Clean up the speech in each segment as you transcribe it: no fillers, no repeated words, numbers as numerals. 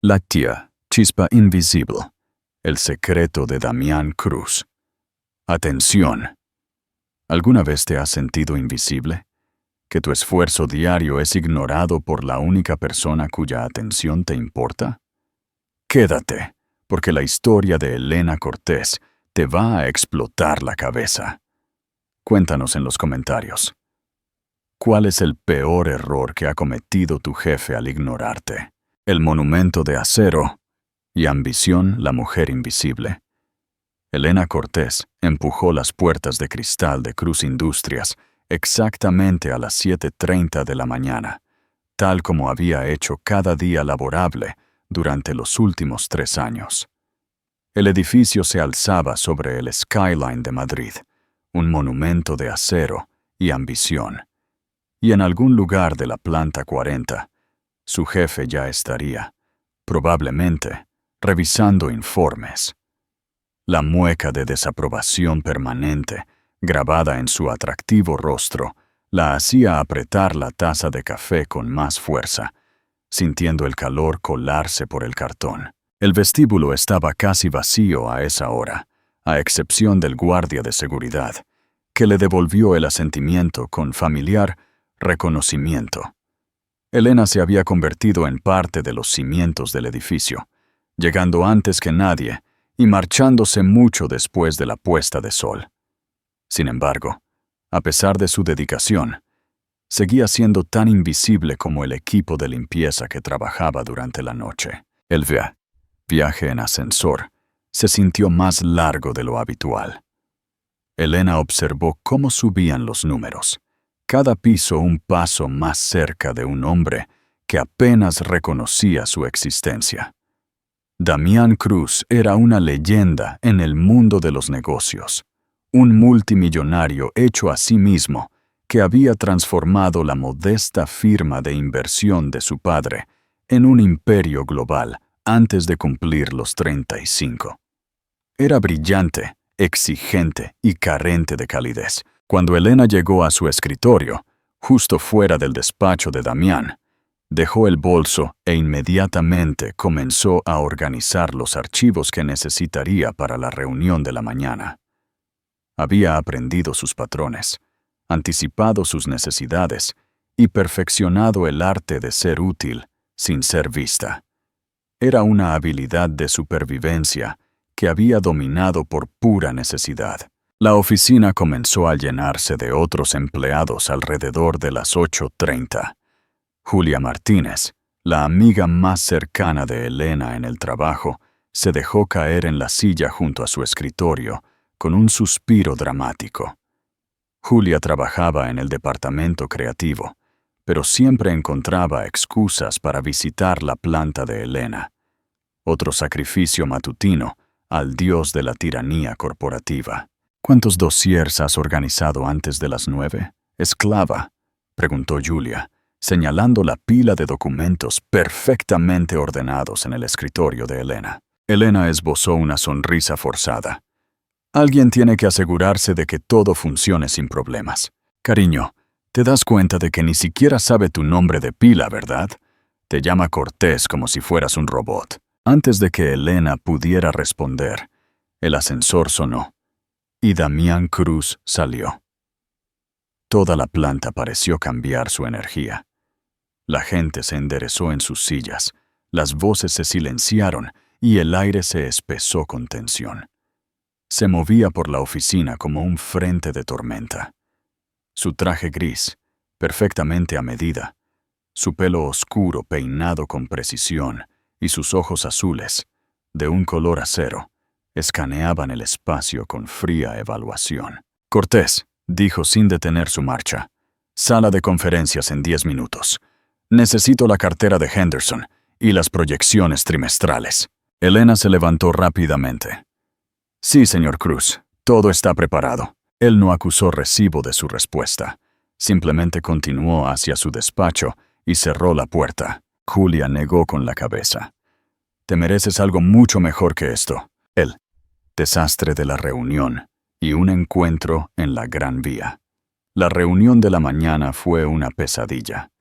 La tía, chispa invisible. El secreto de Damián Cruz. Atención. ¿Alguna vez te has sentido invisible? ¿Que tu esfuerzo diario es ignorado por la única persona cuya atención te importa? Quédate, porque la historia de Elena Cortés te va a explotar la cabeza. Cuéntanos en los comentarios. ¿Cuál es el peor error que ha cometido tu jefe al ignorarte? ¿El monumento de acero y Ambición, la mujer invisible? Elena Cortés empujó las puertas de cristal de Cruz Industrias exactamente a las 7:30 de la mañana, tal como había hecho cada día laborable durante los últimos 3 años. El edificio se alzaba sobre el skyline de Madrid, un monumento de acero y ambición. Y en algún lugar de la planta 40, su jefe ya estaría, probablemente, revisando informes. La mueca de desaprobación permanente, grabada en su atractivo rostro, la hacía apretar la taza de café con más fuerza, sintiendo el calor colarse por el cartón. El vestíbulo estaba casi vacío a esa hora, a excepción del guardia de seguridad, que le devolvió el asentimiento con familiar reconocimiento. Elena se había convertido en parte de los cimientos del edificio, llegando antes que nadie y marchándose mucho después de la puesta de sol. Sin embargo, a pesar de su dedicación, seguía siendo tan invisible como el equipo de limpieza que trabajaba durante la noche. El viaje en ascensor se sintió más largo de lo habitual. Elena observó cómo subían los números, cada piso un paso más cerca de un hombre que apenas reconocía su existencia. Damián Cruz era una leyenda en el mundo de los negocios, un multimillonario hecho a sí mismo que había transformado la modesta firma de inversión de su padre en un imperio global antes de cumplir los 35. Era brillante, exigente y carente de calidez. Cuando Elena llegó a su escritorio, justo fuera del despacho de Damián, dejó el bolso e inmediatamente comenzó a organizar los archivos que necesitaría para la reunión de la mañana. Había aprendido sus patrones, anticipado sus necesidades y perfeccionado el arte de ser útil sin ser vista. Era una habilidad de supervivencia que había dominado por pura necesidad. La oficina comenzó a llenarse de otros empleados alrededor de las 8:30. Julia Martínez, la amiga más cercana de Elena en el trabajo, se dejó caer en la silla junto a su escritorio con un suspiro dramático. Julia trabajaba en el departamento creativo, pero siempre encontraba excusas para visitar la planta de Elena. Otro sacrificio matutino al dios de la tiranía corporativa. ¿Cuántos dossiers has organizado antes de las 9? Esclava, preguntó Julia, señalando la pila de documentos perfectamente ordenados en el escritorio de Elena. Elena esbozó una sonrisa forzada. Alguien tiene que asegurarse de que todo funcione sin problemas. Cariño, te das cuenta de que ni siquiera sabe tu nombre de pila, ¿verdad? Te llama Cortés como si fueras un robot. Antes de que Elena pudiera responder, el ascensor sonó y Damián Cruz salió. Toda la planta pareció cambiar su energía. La gente se enderezó en sus sillas, las voces se silenciaron y el aire se espesó con tensión. Se movía por la oficina como un frente de tormenta. Su traje gris, perfectamente a medida, su pelo oscuro peinado con precisión y sus ojos azules, de un color acero, escaneaban el espacio con fría evaluación. Cortés, dijo sin detener su marcha, sala de conferencias en 10 minutos. Necesito la cartera de Henderson y las proyecciones trimestrales. Elena se levantó rápidamente. Sí, señor Cruz, todo está preparado. Él no acusó recibo de su respuesta. Simplemente continuó hacia su despacho y cerró la puerta. Julia negó con la cabeza. Te mereces algo mucho mejor que esto. El desastre de la reunión y un encuentro en la Gran Vía. La reunión de la mañana fue una pesadilla.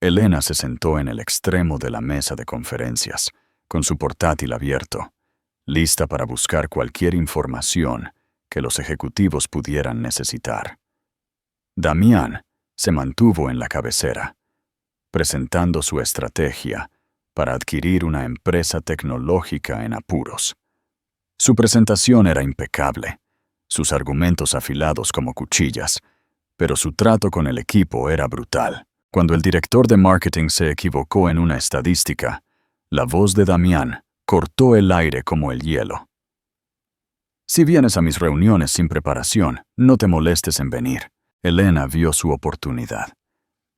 Elena se sentó en el extremo de la mesa de conferencias, con su portátil abierto, lista para buscar cualquier información que los ejecutivos pudieran necesitar. Damián se mantuvo en la cabecera, presentando su estrategia para adquirir una empresa tecnológica en apuros. Su presentación era impecable, sus argumentos afilados como cuchillas, pero su trato con el equipo era brutal. Cuando el director de marketing se equivocó en una estadística, la voz de Damián cortó el aire como el hielo. Si vienes a mis reuniones sin preparación, no te molestes en venir. Elena vio su oportunidad.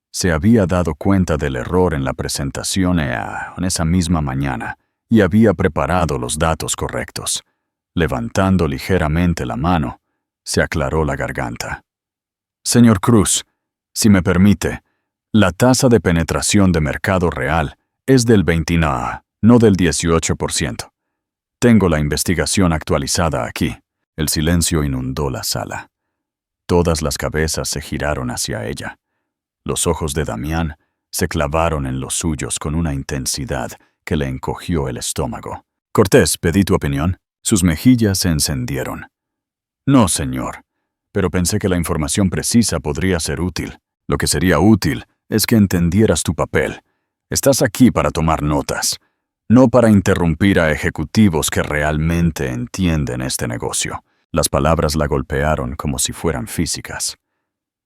Se había dado cuenta del error en la presentación en esa misma mañana y había preparado los datos correctos. Levantando ligeramente la mano, se aclaró la garganta. Señor Cruz, si me permite, la tasa de penetración de mercado real es del 29, no del 18%. Tengo la investigación actualizada aquí. El silencio inundó la sala. Todas las cabezas se giraron hacia ella. Los ojos de Damián se clavaron en los suyos con una intensidad que le encogió el estómago. Cortés, pedí tu opinión. Sus mejillas se encendieron. No, señor, pero pensé que la información precisa podría ser útil. Lo que sería útil es que entendieras tu papel. Estás aquí para tomar notas, no para interrumpir a ejecutivos que realmente entienden este negocio. Las palabras la golpearon como si fueran físicas.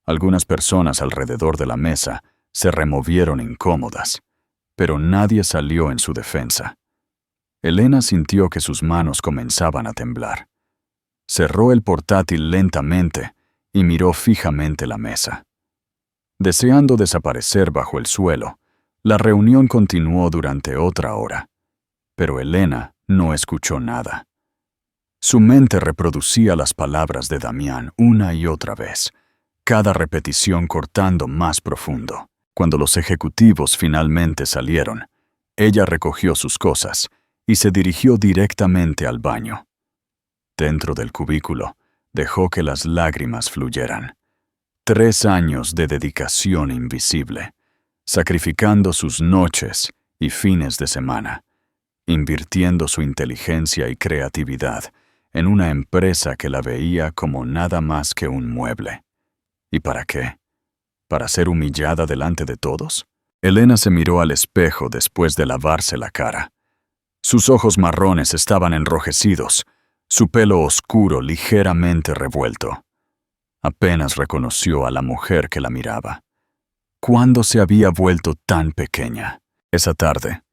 Algunas personas alrededor de la mesa se removieron incómodas, pero nadie salió en su defensa. Elena sintió que sus manos comenzaban a temblar. Cerró el portátil lentamente y miró fijamente la mesa. Deseando desaparecer bajo el suelo, la reunión continuó durante otra hora, pero Elena no escuchó nada. Su mente reproducía las palabras de Damián una y otra vez, cada repetición cortando más profundo. Cuando los ejecutivos finalmente salieron, ella recogió sus cosas y se dirigió directamente al baño. Dentro del cubículo, dejó que las lágrimas fluyeran. 3 años de dedicación invisible, sacrificando sus noches y fines de semana, invirtiendo su inteligencia y creatividad en una empresa que la veía como nada más que un mueble. ¿Y para qué? ¿Para ser humillada delante de todos? Elena se miró al espejo después de lavarse la cara. Sus ojos marrones estaban enrojecidos, su pelo oscuro ligeramente revuelto. Apenas reconoció a la mujer que la miraba. ¿Cuándo se había vuelto tan pequeña? Esa tarde,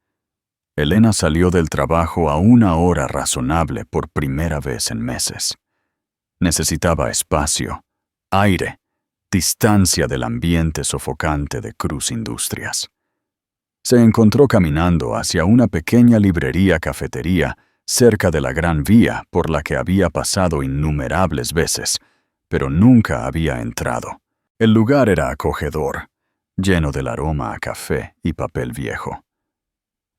Elena salió del trabajo a una hora razonable por primera vez en meses. Necesitaba espacio, aire, distancia del ambiente sofocante de Cruz Industrias. Se encontró caminando hacia una pequeña librería-cafetería cerca de la Gran Vía por la que había pasado innumerables veces, pero nunca había entrado. El lugar era acogedor, lleno del aroma a café y papel viejo.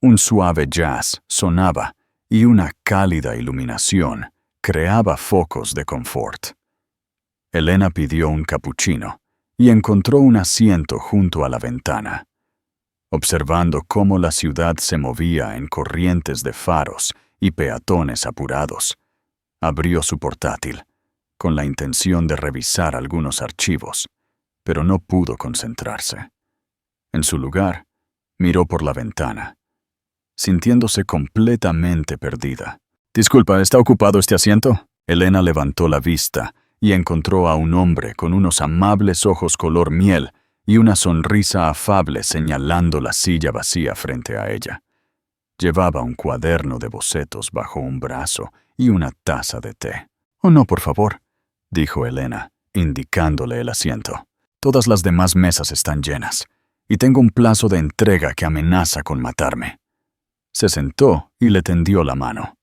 Un suave jazz sonaba y una cálida iluminación creaba focos de confort. Elena pidió un capuchino y encontró un asiento junto a la ventana. Observando cómo la ciudad se movía en corrientes de faros y peatones apurados, abrió su portátil, con la intención de revisar algunos archivos, pero no pudo concentrarse. En su lugar, miró por la ventana, sintiéndose completamente perdida. «Disculpa, ¿está ocupado este asiento?» Elena levantó la vista y encontró a un hombre con unos amables ojos color miel y una sonrisa afable señalando la silla vacía frente a ella. Llevaba un cuaderno de bocetos bajo un brazo y una taza de té. «Oh, no, por favor», dijo Elena, indicándole el asiento. «Todas las demás mesas están llenas, y tengo un plazo de entrega que amenaza con matarme». Se sentó y le tendió la mano.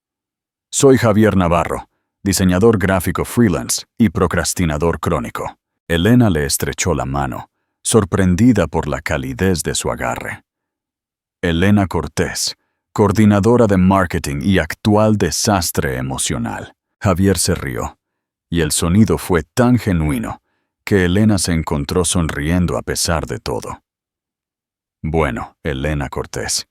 «Soy Javier Navarro, diseñador gráfico freelance y procrastinador crónico». Elena le estrechó la mano, sorprendida por la calidez de su agarre. «Elena Cortés, coordinadora de marketing y actual desastre emocional». Javier se rió, y el sonido fue tan genuino que Elena se encontró sonriendo a pesar de todo. «Bueno, Elena Cortés,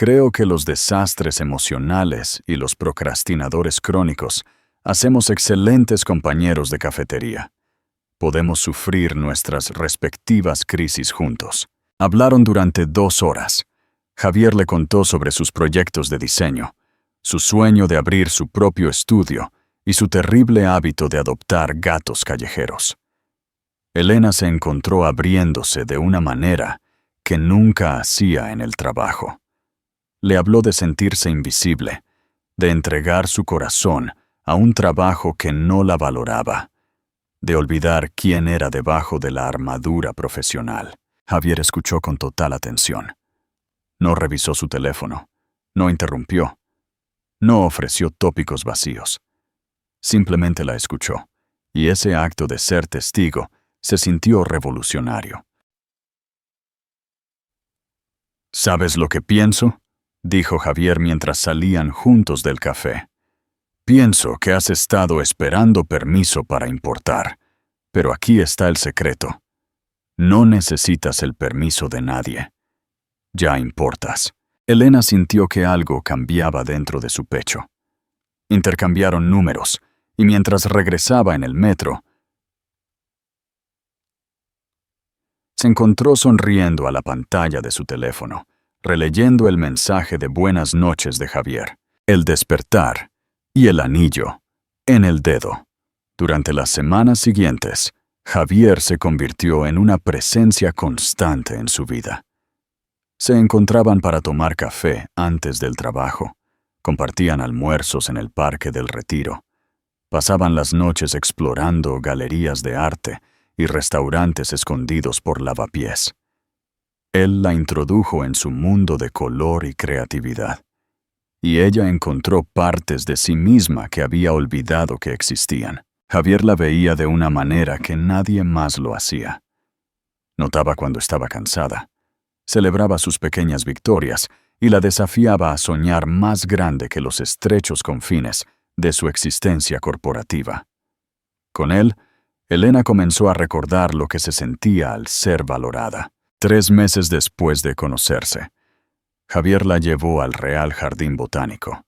Creo que los desastres emocionales y los procrastinadores crónicos hacemos excelentes compañeros de cafetería. Podemos sufrir nuestras respectivas crisis juntos. Hablaron durante 2 horas. Javier le contó sobre sus proyectos de diseño, su sueño de abrir su propio estudio y su terrible hábito de adoptar gatos callejeros. Elena se encontró abriéndose de una manera que nunca hacía en el trabajo. Le habló de sentirse invisible, de entregar su corazón a un trabajo que no la valoraba, de olvidar quién era debajo de la armadura profesional. Javier escuchó con total atención. No revisó su teléfono, no interrumpió, no ofreció tópicos vacíos. Simplemente la escuchó, y ese acto de ser testigo se sintió revolucionario. ¿Sabes lo que pienso?, dijo Javier mientras salían juntos del café. Pienso que has estado esperando permiso para importar, pero aquí está el secreto. No necesitas el permiso de nadie. Ya importas. Elena sintió que algo cambiaba dentro de su pecho. Intercambiaron números, y mientras regresaba en el metro, se encontró sonriendo a la pantalla de su teléfono, releyendo el mensaje de buenas noches de Javier, el despertar y el anillo en el dedo. Durante las semanas siguientes, Javier se convirtió en una presencia constante en su vida. Se encontraban para tomar café antes del trabajo, compartían almuerzos en el Parque del Retiro, pasaban las noches explorando galerías de arte y restaurantes escondidos por lavapiés. Él la introdujo en su mundo de color y creatividad, y ella encontró partes de sí misma que había olvidado que existían. Javier la veía de una manera que nadie más lo hacía. Notaba cuando estaba cansada, celebraba sus pequeñas victorias y la desafiaba a soñar más grande que los estrechos confines de su existencia corporativa. Con él, Elena comenzó a recordar lo que se sentía al ser valorada. 3 meses después de conocerse, Javier la llevó al Real Jardín Botánico.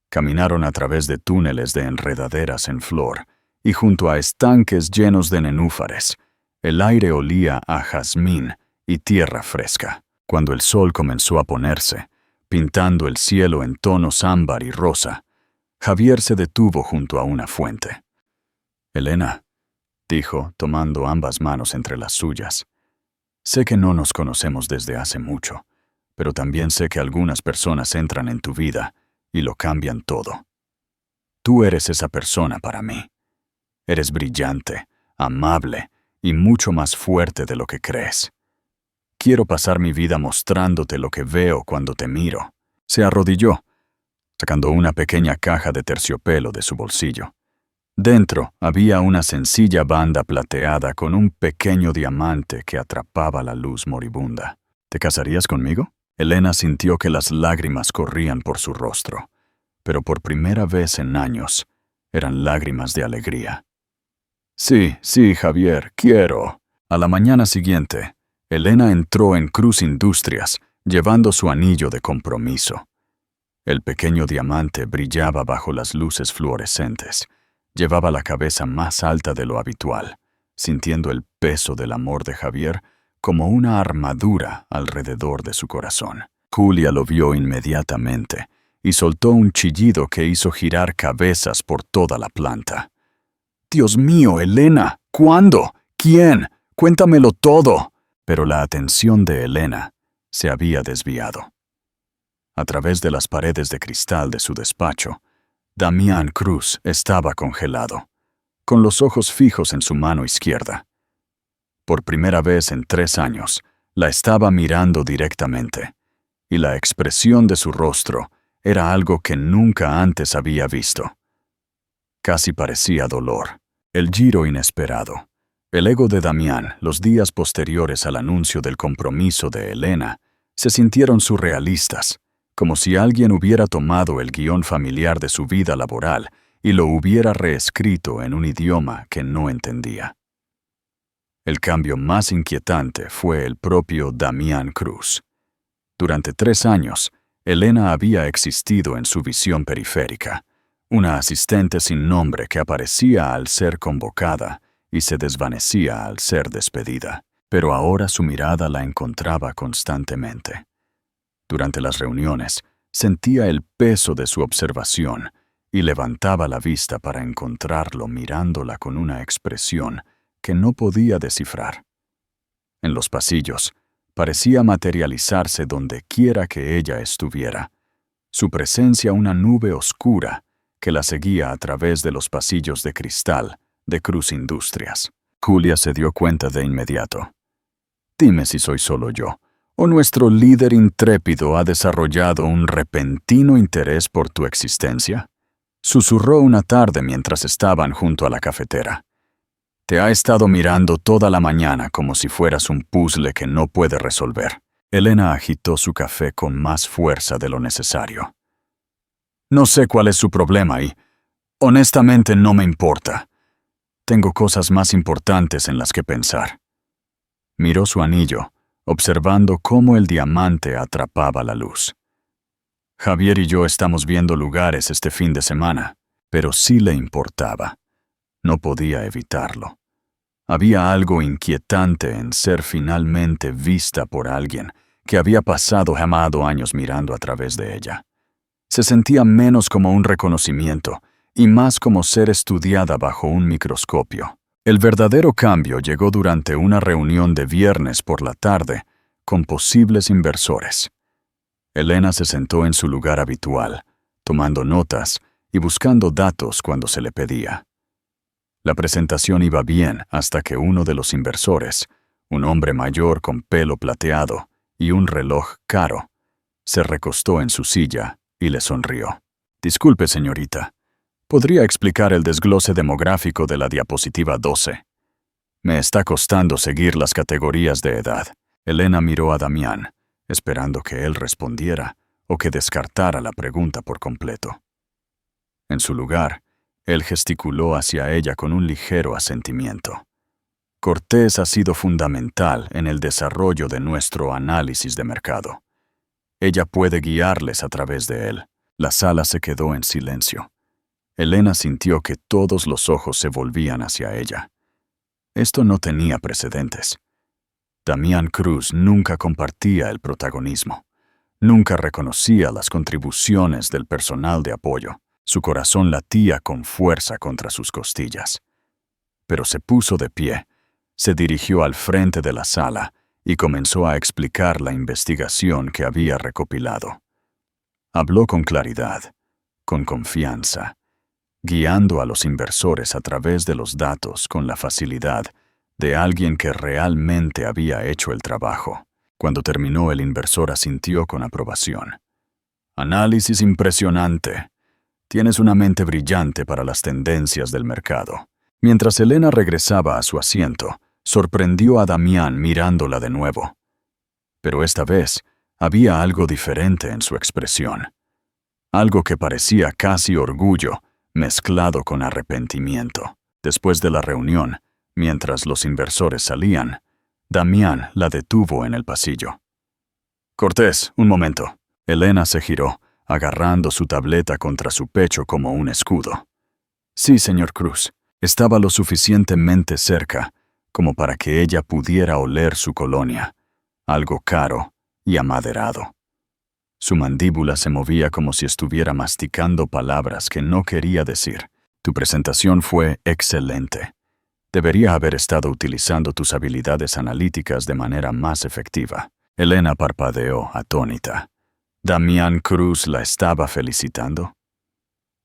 Caminaron a través de túneles de enredaderas en flor y junto a estanques llenos de nenúfares. El aire olía a jazmín y tierra fresca. Cuando el sol comenzó a ponerse, pintando el cielo en tonos ámbar y rosa, Javier se detuvo junto a una fuente. «Elena», dijo, tomando ambas manos entre las suyas, «sé que no nos conocemos desde hace mucho, pero también sé que algunas personas entran en tu vida y lo cambian todo. Tú eres esa persona para mí. Eres brillante, amable y mucho más fuerte de lo que crees. Quiero pasar mi vida mostrándote lo que veo cuando te miro». Se arrodilló, sacando una pequeña caja de terciopelo de su bolsillo. Dentro había una sencilla banda plateada con un pequeño diamante que atrapaba la luz moribunda. «¿Te casarías conmigo?». Elena sintió que las lágrimas corrían por su rostro, pero por primera vez en años eran lágrimas de alegría. «Sí, Javier, quiero». A la mañana siguiente, Elena entró en Cruz Industrias, llevando su anillo de compromiso. El pequeño diamante brillaba bajo las luces fluorescentes. Llevaba la cabeza más alta de lo habitual, sintiendo el peso del amor de Javier como una armadura alrededor de su corazón. Julia lo vio inmediatamente y soltó un chillido que hizo girar cabezas por toda la planta. «Dios mío, Elena, ¿cuándo? ¿Quién? Cuéntamelo todo». Pero la atención de Elena se había desviado. A través de las paredes de cristal de su despacho, Damián Cruz estaba congelado, con los ojos fijos en su mano izquierda. Por primera vez en 3 años, la estaba mirando directamente, y la expresión de su rostro era algo que nunca antes había visto. Casi parecía dolor, el giro inesperado. El ego de Damián, los días posteriores al anuncio del compromiso de Elena, se sintieron surrealistas, como si alguien hubiera tomado el guión familiar de su vida laboral y lo hubiera reescrito en un idioma que no entendía. El cambio más inquietante fue el propio Damián Cruz. Durante 3 años, Elena había existido en su visión periférica, una asistente sin nombre que aparecía al ser convocada y se desvanecía al ser despedida, pero ahora su mirada la encontraba constantemente. Durante las reuniones, sentía el peso de su observación y levantaba la vista para encontrarlo mirándola con una expresión que no podía descifrar. En los pasillos, parecía materializarse donde quiera que ella estuviera, su presencia una nube oscura que la seguía a través de los pasillos de cristal de Cruz Industrias. Julia se dio cuenta de inmediato. Dime si soy solo yo, o nuestro líder intrépido ha desarrollado un repentino interés por tu existencia. Susurró una tarde mientras estaban junto a la cafetera. Te ha estado mirando toda la mañana como si fueras un puzzle que no puede resolver. Elena agitó su café con más fuerza de lo necesario. No sé cuál es su problema y, honestamente, no me importa. Tengo cosas más importantes en las que pensar. Miró su anillo, observando cómo el diamante atrapaba la luz. Javier y yo estamos viendo lugares este fin de semana, pero sí le importaba. No podía evitarlo. Había algo inquietante en ser finalmente vista por alguien que había pasado años mirando a través de ella. Se sentía menos como un reconocimiento y más como ser estudiada bajo un microscopio. El verdadero cambio llegó durante una reunión de viernes por la tarde con posibles inversores. Elena se sentó en su lugar habitual, tomando notas y buscando datos cuando se le pedía. La presentación iba bien hasta que uno de los inversores, un hombre mayor con pelo plateado y un reloj caro, se recostó en su silla y le sonrió. Disculpe, señorita, ¿podría explicar el desglose demográfico de la diapositiva 12? Me está costando seguir las categorías de edad. Elena miró a Damián, esperando que él respondiera o que descartara la pregunta por completo. En su lugar, él gesticuló hacia ella con un ligero asentimiento. Cortés ha sido fundamental en el desarrollo de nuestro análisis de mercado. Ella puede guiarles a través de él. La sala se quedó en silencio. Elena sintió que todos los ojos se volvían hacia ella. Esto no tenía precedentes. Damián Cruz nunca compartía el protagonismo. Nunca reconocía las contribuciones del personal de apoyo. Su corazón latía con fuerza contra sus costillas. Pero se puso de pie, se dirigió al frente de la sala y comenzó a explicar la investigación que había recopilado. Habló con claridad, con confianza, guiando a los inversores a través de los datos con la facilidad de alguien que realmente había hecho el trabajo. Cuando terminó, el inversor asintió con aprobación. Análisis impresionante. Tienes una mente brillante para las tendencias del mercado. Mientras Elena regresaba a su asiento, sorprendió a Damián mirándola de nuevo. Pero esta vez había algo diferente en su expresión. Algo que parecía casi orgullo, mezclado con arrepentimiento. Después de la reunión, mientras los inversores salían, Damián la detuvo en el pasillo. Cortés, un momento. Elena se giró, agarrando su tableta contra su pecho como un escudo. Sí, señor Cruz. Estaba lo suficientemente cerca como para que ella pudiera oler su colonia, algo caro y amaderado. Su mandíbula se movía como si estuviera masticando palabras que no quería decir. Tu presentación fue excelente. Debería haber estado utilizando tus habilidades analíticas de manera más efectiva. Elena parpadeó, atónita. ¿Damián Cruz la estaba felicitando?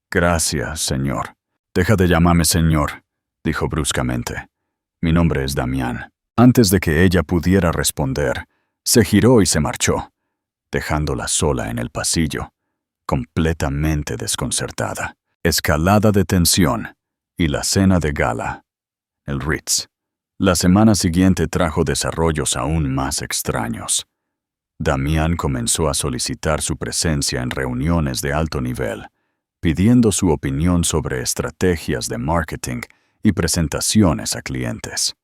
Gracias, señor. Deja de llamarme señor, dijo bruscamente. Mi nombre es Damián. Antes de que ella pudiera responder, se giró y se marchó, dejándola sola en el pasillo, completamente desconcertada. Escalada de tensión y la cena de gala. El Ritz. La semana siguiente trajo desarrollos aún más extraños. Damián comenzó a solicitar su presencia en reuniones de alto nivel, pidiendo su opinión sobre estrategias de marketing y presentaciones a clientes.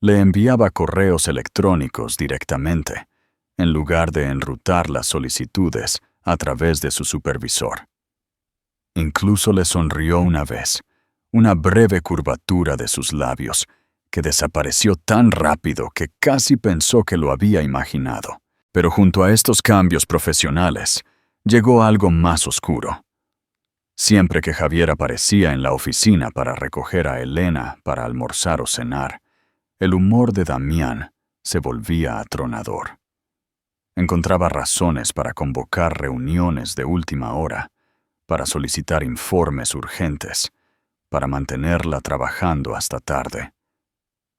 Le enviaba correos electrónicos directamente, en lugar de enrutar las solicitudes a través de su supervisor. Incluso le sonrió una vez, una breve curvatura de sus labios, que desapareció tan rápido que casi pensó que lo había imaginado. Pero junto a estos cambios profesionales, llegó algo más oscuro. Siempre que Javier aparecía en la oficina para recoger a Elena para almorzar o cenar, el humor de Damián se volvía atronador. Encontraba razones para convocar reuniones de última hora, para solicitar informes urgentes, para mantenerla trabajando hasta tarde.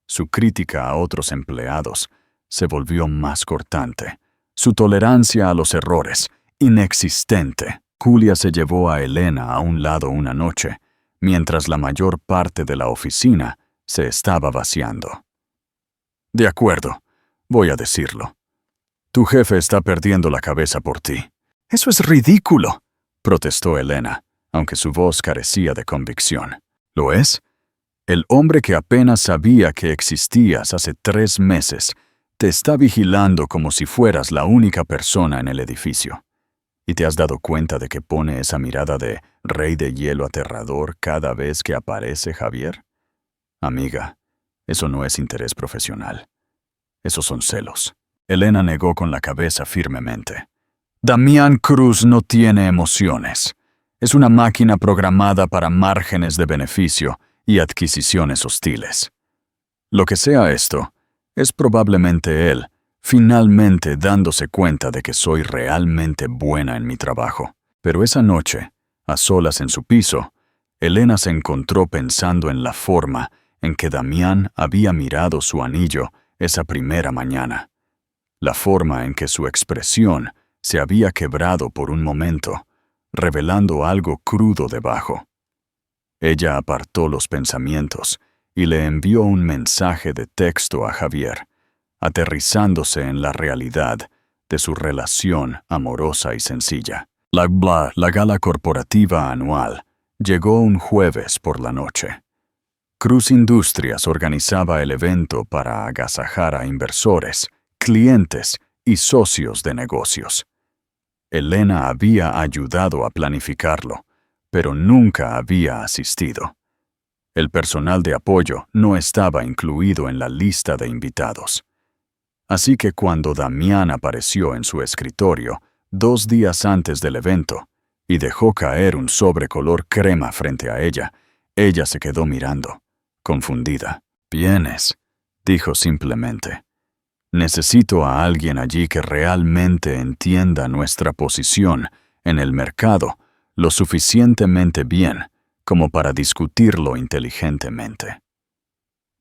Su crítica a otros empleados se volvió más cortante, su tolerancia a los errores inexistente. Julia se llevó a Elena a un lado una noche, mientras la mayor parte de la oficina se estaba vaciando. «De acuerdo, voy a decirlo. Tu jefe está perdiendo la cabeza por ti». «Eso es ridículo», protestó Elena, aunque su voz carecía de convicción. «¿Lo es? El hombre que apenas sabía que existías hace 3 meses te está vigilando como si fueras la única persona en el edificio. ¿Y te has dado cuenta de que pone esa mirada de rey de hielo aterrador cada vez que aparece Javier? Amiga, eso no es interés profesional. Esos son celos». Elena negó con la cabeza firmemente. «Damián Cruz no tiene emociones. Es una máquina programada para márgenes de beneficio y adquisiciones hostiles. Lo que sea esto, es probablemente él, finalmente dándose cuenta de que soy realmente buena en mi trabajo». Pero esa noche, a solas en su piso, Elena se encontró pensando en la forma en que Damián había mirado su anillo esa primera mañana. La forma en que su expresión se había quebrado por un momento, revelando algo crudo debajo. Ella apartó los pensamientos y le envió un mensaje de texto a Javier, aterrizándose en la realidad de su relación amorosa y sencilla. La gala corporativa anual llegó un jueves por la noche. Cruz Industrias organizaba el evento para agasajar a inversores, clientes y socios de negocios. Elena había ayudado a planificarlo, pero nunca había asistido. El personal de apoyo no estaba incluido en la lista de invitados. Así que cuando Damián apareció en su escritorio 2 días antes del evento y dejó caer un sobre color crema frente a ella, ella se quedó mirando, confundida. «¿Vienes?», dijo simplemente. «Necesito a alguien allí que realmente entienda nuestra posición en el mercado lo suficientemente bien como para discutirlo inteligentemente.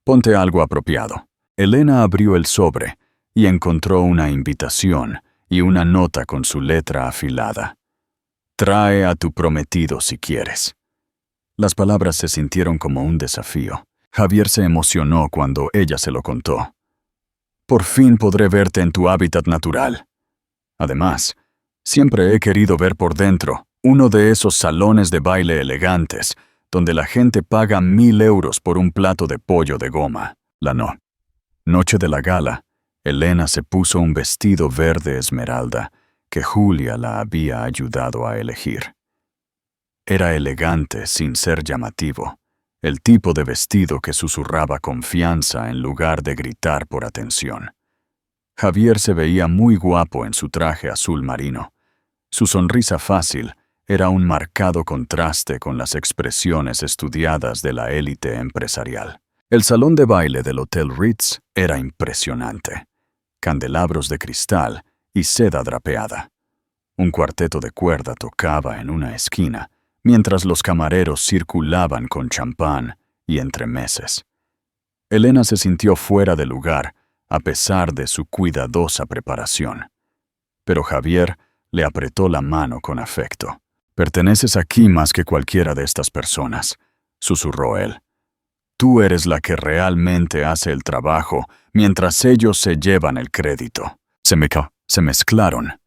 Ponte algo apropiado». Elena abrió el sobre y encontró una invitación y una nota con su letra afilada. «Trae a tu prometido si quieres». Las palabras se sintieron como un desafío. Javier se emocionó cuando ella se lo contó. «Por fin podré verte en tu hábitat natural. Además, siempre he querido ver por dentro uno de esos salones de baile elegantes donde la gente paga 1,000 euros por un plato de pollo de goma». La noche de la gala, Elena se puso un vestido verde esmeralda que Julia la había ayudado a elegir. Era elegante sin ser llamativo, el tipo de vestido que susurraba confianza en lugar de gritar por atención. Javier se veía muy guapo en su traje azul marino. Su sonrisa fácil era un marcado contraste con las expresiones estudiadas de la élite empresarial. El salón de baile del Hotel Ritz era impresionante. Candelabros de cristal y seda drapeada. Un cuarteto de cuerda tocaba en una esquina, mientras los camareros circulaban con champán y entremeses. Elena se sintió fuera de lugar, a pesar de su cuidadosa preparación. Pero Javier le apretó la mano con afecto. «Perteneces aquí más que cualquiera de estas personas», susurró él. «Tú eres la que realmente hace el trabajo, mientras ellos se llevan el crédito». Se mezclaron.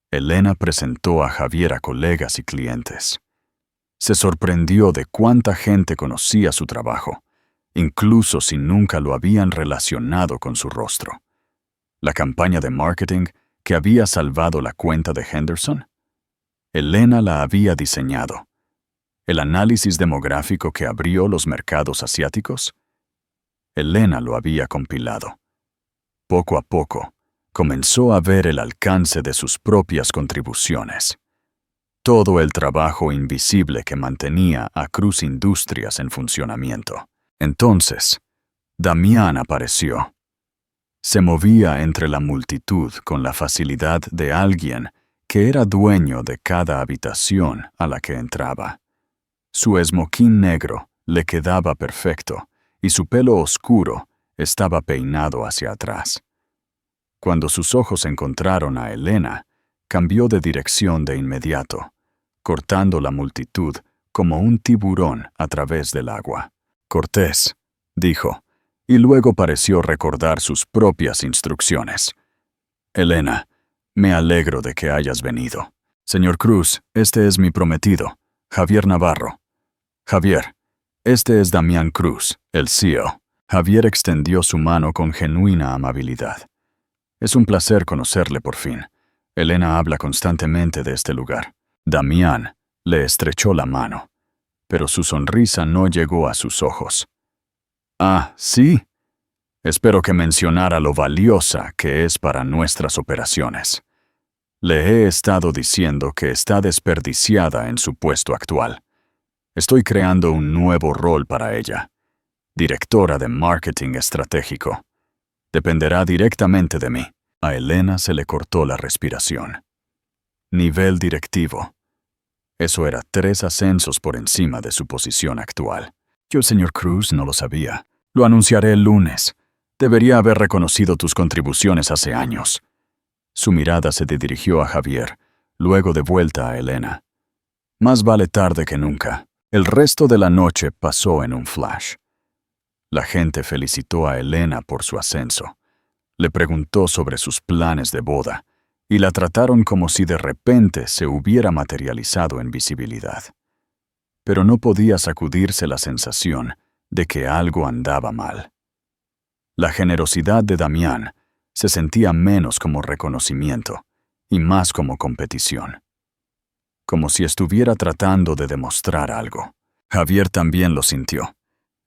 Elena presentó a Javier a colegas y clientes. Se sorprendió de cuánta gente conocía su trabajo, incluso si nunca lo habían relacionado con su rostro. La campaña de marketing que había salvado la cuenta de Henderson, Elena la había diseñado. ¿El análisis demográfico que abrió los mercados asiáticos? Elena lo había compilado. Poco a poco, comenzó a ver el alcance de sus propias contribuciones. Todo el trabajo invisible que mantenía a Cruz Industrias en funcionamiento. Entonces, Damián apareció. Se movía entre la multitud con la facilidad de alguien que era dueño de cada habitación a la que entraba. Su esmoquín negro le quedaba perfecto y su pelo oscuro estaba peinado hacia atrás. Cuando sus ojos encontraron a Elena, cambió de dirección de inmediato, cortando la multitud como un tiburón a través del agua. «Cortés», dijo, y luego pareció recordar sus propias instrucciones. «Elena, me alegro de que hayas venido. Señor Cruz, este es mi prometido, Javier Navarro. Javier, este es Damián Cruz, el CEO». Javier extendió su mano con genuina amabilidad. «Es un placer conocerle por fin. Elena habla constantemente de este lugar». Damián le estrechó la mano, pero su sonrisa no llegó a sus ojos. «Ah, ¿sí? Espero que mencionara lo valiosa que es para nuestras operaciones. Le he estado diciendo que está desperdiciada en su puesto actual. Estoy creando un nuevo rol para ella. Directora de Marketing Estratégico. Dependerá directamente de mí». A Elena se le cortó la respiración. Nivel directivo. Eso era 3 ascensos por encima de su posición actual. Yo, señor Cruz, no lo sabía. Lo anunciaré el lunes. Debería haber reconocido tus contribuciones hace años. Su mirada se dirigió a Javier, luego de vuelta a Elena. Más vale tarde que nunca. El resto de la noche pasó en un flash. La gente felicitó a Elena por su ascenso. Le preguntó sobre sus planes de boda, y la trataron como si de repente se hubiera materializado en visibilidad. Pero no podía sacudirse la sensación de que algo andaba mal. La generosidad de Damián se sentía menos como reconocimiento y más como competición. Como si estuviera tratando de demostrar algo. Javier también lo sintió.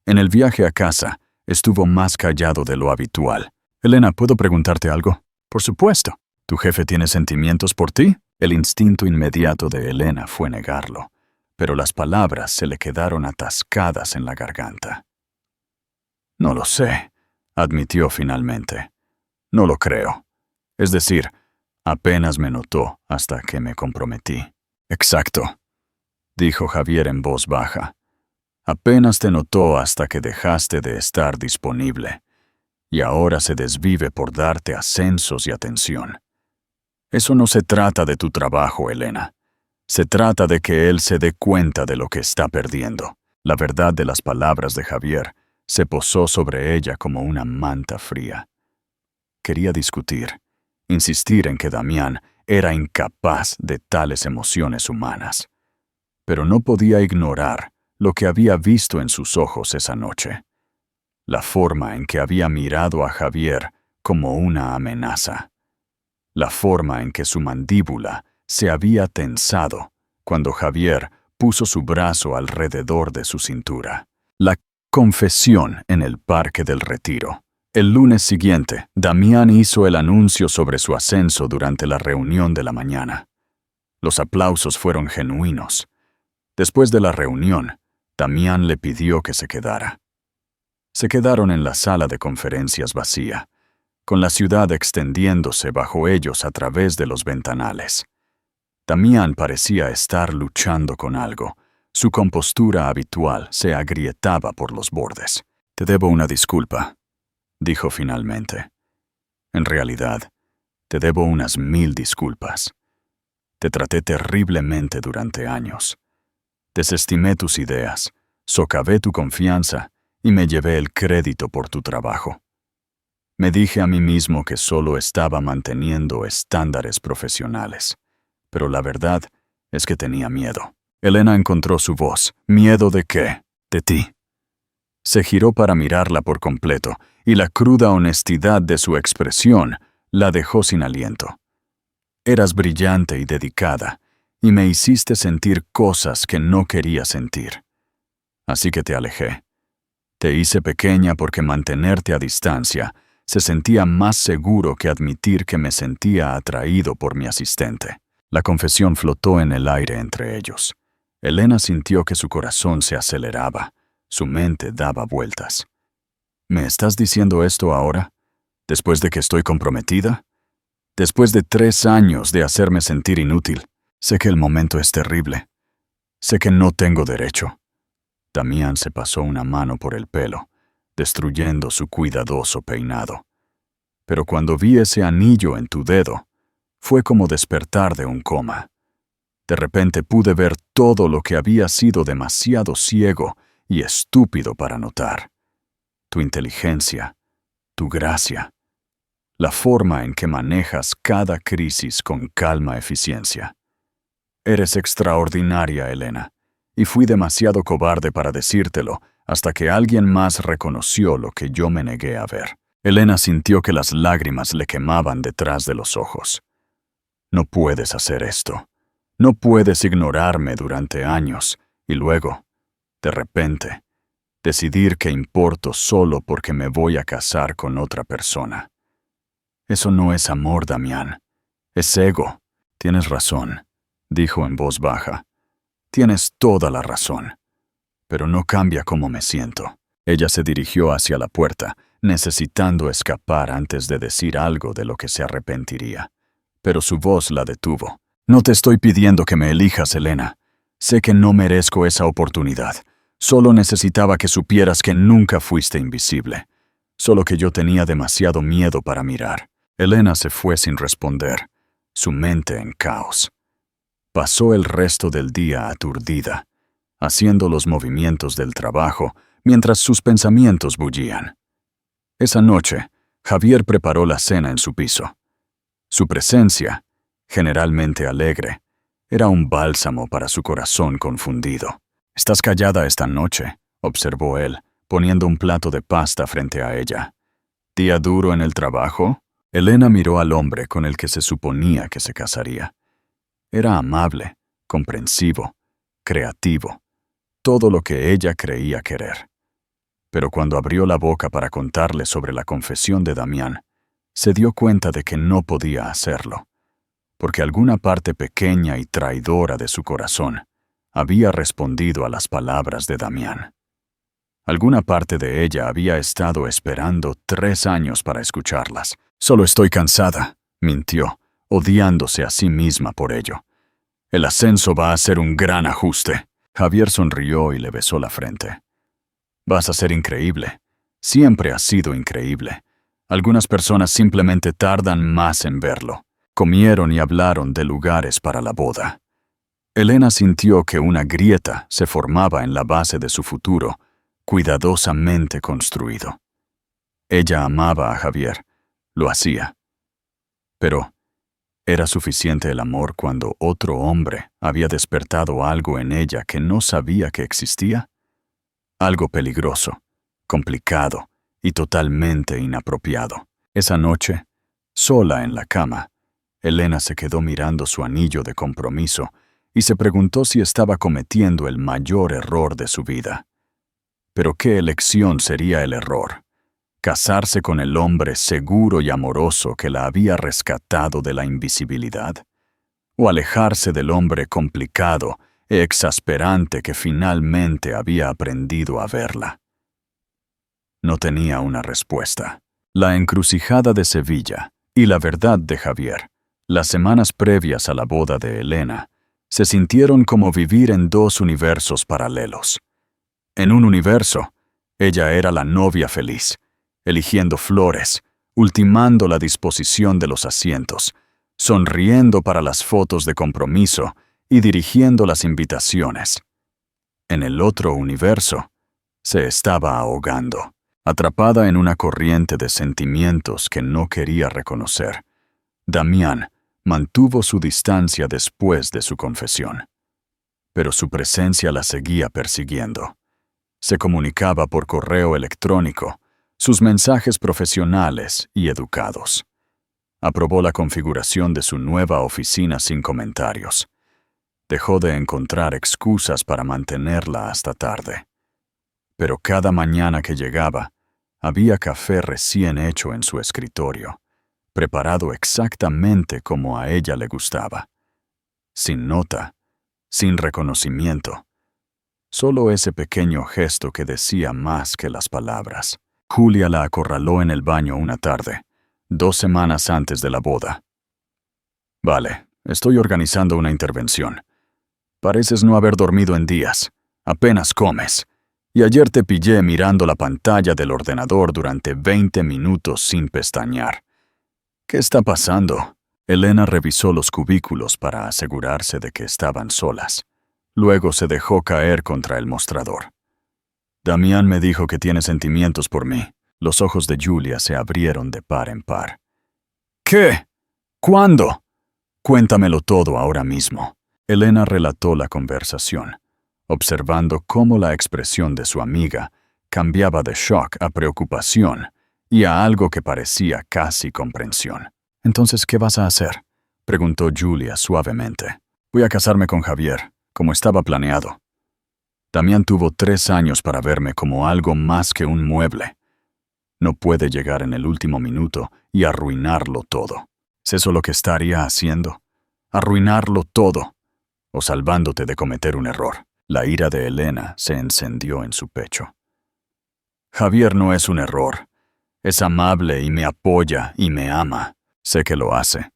En el viaje a casa, estuvo más callado de lo habitual. «Elena, ¿puedo preguntarte algo?» «Por supuesto». ¿Tu jefe tiene sentimientos por ti?» El instinto inmediato de Elena fue negarlo, pero las palabras se le quedaron atascadas en la garganta. «No lo sé», admitió finalmente. «No lo creo. Es decir, apenas me notó hasta que me comprometí». «Exacto», dijo Javier en voz baja. «Apenas te notó hasta que dejaste de estar disponible. Y ahora se desvive por darte ascensos y atención. Eso no se trata de tu trabajo, Elena. Se trata de que él se dé cuenta de lo que está perdiendo». La verdad de las palabras de Javier se posó sobre ella como una manta fría. Quería discutir, insistir en que Damián era incapaz de tales emociones humanas. Pero no podía ignorar lo que había visto en sus ojos esa noche. La forma en que había mirado a Javier como una amenaza. La forma en que su mandíbula se había tensado cuando Javier puso su brazo alrededor de su cintura. La confesión en el Parque del Retiro. El lunes siguiente, Damián hizo el anuncio sobre su ascenso durante la reunión de la mañana. Los aplausos fueron genuinos. Después de la reunión, Damián le pidió que se quedara. Se quedaron en la sala de conferencias vacía, con la ciudad extendiéndose bajo ellos a través de los ventanales. Damián parecía estar luchando con algo. Su compostura habitual se agrietaba por los bordes. «Te debo una disculpa», dijo finalmente. «En realidad, te debo unas 1000 disculpas. Te traté terriblemente durante años. Desestimé tus ideas, socavé tu confianza y me llevé el crédito por tu trabajo. Me dije a mí mismo que solo estaba manteniendo estándares profesionales, pero la verdad es que tenía miedo». Elena encontró su voz. «¿Miedo de qué?» «De ti». Se giró para mirarla por completo, y la cruda honestidad de su expresión la dejó sin aliento. «Eras brillante y dedicada, y me hiciste sentir cosas que no quería sentir. Así que te alejé. Te hice pequeña porque mantenerte a distancia se sentía más seguro que admitir que me sentía atraído por mi asistente. La confesión flotó en el aire entre ellos. Elena sintió que su corazón se aceleraba, su mente daba vueltas. ¿Me estás diciendo esto ahora? ¿Después de que estoy comprometida? Después de 3 años de hacerme sentir inútil. Sé que el momento es terrible. Sé que no tengo derecho. Damián se pasó una mano por el pelo, destruyendo su cuidadoso peinado. Pero cuando vi ese anillo en tu dedo, fue como despertar de un coma. De repente pude ver todo lo que había sido demasiado ciego y estúpido para notar. Tu inteligencia, tu gracia, la forma en que manejas cada crisis con calma eficiencia. Eres extraordinaria, Elena, y fui demasiado cobarde para decírtelo hasta que alguien más reconoció lo que yo me negué a ver. Elena sintió que las lágrimas le quemaban detrás de los ojos. No puedes hacer esto. No puedes ignorarme durante años y luego, de repente, decidir que importo solo porque me voy a casar con otra persona. Eso no es amor, Damián. Es ego. Tienes razón, dijo en voz baja. Tienes toda la razón. Pero no cambia cómo me siento. Ella se dirigió hacia la puerta, necesitando escapar antes de decir algo de lo que se arrepentiría. Pero su voz la detuvo. No te estoy pidiendo que me elijas, Elena. Sé que no merezco esa oportunidad. Solo necesitaba que supieras que nunca fuiste invisible. Solo que yo tenía demasiado miedo para mirar. Elena se fue sin responder, su mente en caos. Pasó el resto del día aturdida, haciendo los movimientos del trabajo mientras sus pensamientos bullían. Esa noche, Javier preparó la cena en su piso. Su presencia, generalmente alegre, era un bálsamo para su corazón confundido. «Estás callada esta noche», observó él, poniendo un plato de pasta frente a ella. «¿Día duro en el trabajo?» Elena miró al hombre con el que se suponía que se casaría. Era amable, comprensivo, creativo, todo lo que ella creía querer. Pero cuando abrió la boca para contarle sobre la confesión de Damián, se dio cuenta de que no podía hacerlo, porque alguna parte pequeña y traidora de su corazón había respondido a las palabras de Damián. Alguna parte de ella había estado esperando 3 años para escucharlas. «Solo estoy cansada», mintió, odiándose a sí misma por ello. «El ascenso va a ser un gran ajuste». Javier sonrió y le besó la frente. «Vas a ser increíble. Siempre has sido increíble. Algunas personas simplemente tardan más en verlo». Comieron y hablaron de lugares para la boda. Elena sintió que una grieta se formaba en la base de su futuro, cuidadosamente construido. Ella amaba a Javier, lo hacía. Pero, ¿era suficiente el amor cuando otro hombre había despertado algo en ella que no sabía que existía? Algo peligroso, complicado y totalmente inapropiado. Esa noche, sola en la cama, Elena se quedó mirando su anillo de compromiso y se preguntó si estaba cometiendo el mayor error de su vida. Pero ¿qué elección sería el error? ¿Casarse con el hombre seguro y amoroso que la había rescatado de la invisibilidad? ¿O alejarse del hombre complicado e exasperante que finalmente había aprendido a verla? No tenía una respuesta. La encrucijada de Sevilla y la verdad de Javier, las semanas previas a la boda de Elena, se sintieron como vivir en 2 universos paralelos. En un universo, ella era la novia feliz, eligiendo flores, ultimando la disposición de los asientos, sonriendo para las fotos de compromiso y dirigiendo las invitaciones. En el otro universo, se estaba ahogando, atrapada en una corriente de sentimientos que no quería reconocer. Damián mantuvo su distancia después de su confesión, pero su presencia la seguía persiguiendo. Se comunicaba por correo electrónico, sus mensajes profesionales y educados. Aprobó la configuración de su nueva oficina sin comentarios. Dejó de encontrar excusas para mantenerla hasta tarde. Pero cada mañana que llegaba, había café recién hecho en su escritorio, preparado exactamente como a ella le gustaba. Sin nota, sin reconocimiento. Solo ese pequeño gesto que decía más que las palabras. Julia la acorraló en el baño una tarde, 2 semanas antes de la boda. Vale, estoy organizando una intervención. Pareces no haber dormido en días. Apenas comes. Y ayer te pillé mirando la pantalla del ordenador durante 20 minutos sin pestañear. ¿Qué está pasando? Elena revisó los cubículos para asegurarse de que estaban solas. Luego se dejó caer contra el mostrador. Damián me dijo que tiene sentimientos por mí. Los ojos de Julia se abrieron de par en par. ¿Qué? ¿Cuándo? Cuéntamelo todo ahora mismo. Elena relató la conversación, observando cómo la expresión de su amiga cambiaba de shock a preocupación y a algo que parecía casi comprensión. «¿Entonces qué vas a hacer?», preguntó Julia suavemente. «Voy a casarme con Javier, como estaba planeado. Damián tuvo 3 años para verme como algo más que un mueble. No puede llegar en el último minuto y arruinarlo todo. ¿Es eso lo que estaría haciendo? Arruinarlo todo, o salvándote de cometer un error». La ira de Elena se encendió en su pecho. «Javier no es un error. Es amable y me apoya y me ama. Sé que lo hace.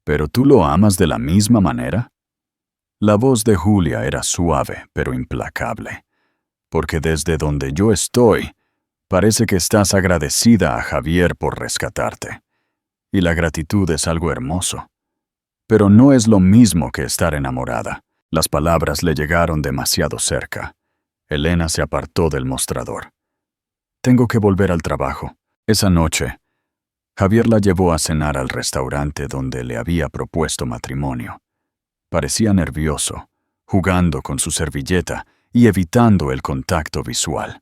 ¿Pero tú lo amas de la misma manera?». La voz de Julia era suave, pero implacable. «Porque desde donde yo estoy, parece que estás agradecida a Javier por rescatarte. Y la gratitud es algo hermoso. Pero no es lo mismo que estar enamorada». Las palabras le llegaron demasiado cerca. Elena se apartó del mostrador. «Tengo que volver al trabajo». Esa noche, Javier la llevó a cenar al restaurante donde le había propuesto matrimonio. Parecía nervioso, jugando con su servilleta y evitando el contacto visual.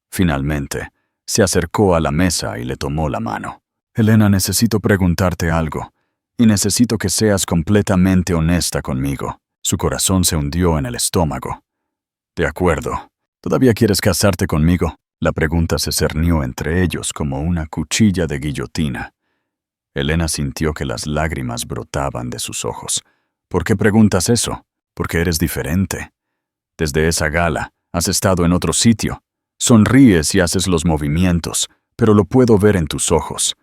Finalmente, se acercó a la mesa y le tomó la mano. «Elena, necesito preguntarte algo, y necesito que seas completamente honesta conmigo». Su corazón se hundió en el estómago. «De acuerdo. ¿Todavía quieres casarte conmigo?». La pregunta se cernió entre ellos como una cuchilla de guillotina. Elena sintió que las lágrimas brotaban de sus ojos. «¿Por qué preguntas eso? Porque eres diferente. Desde esa gala, has estado en otro sitio. Sonríes y haces los movimientos, pero lo puedo ver en tus ojos.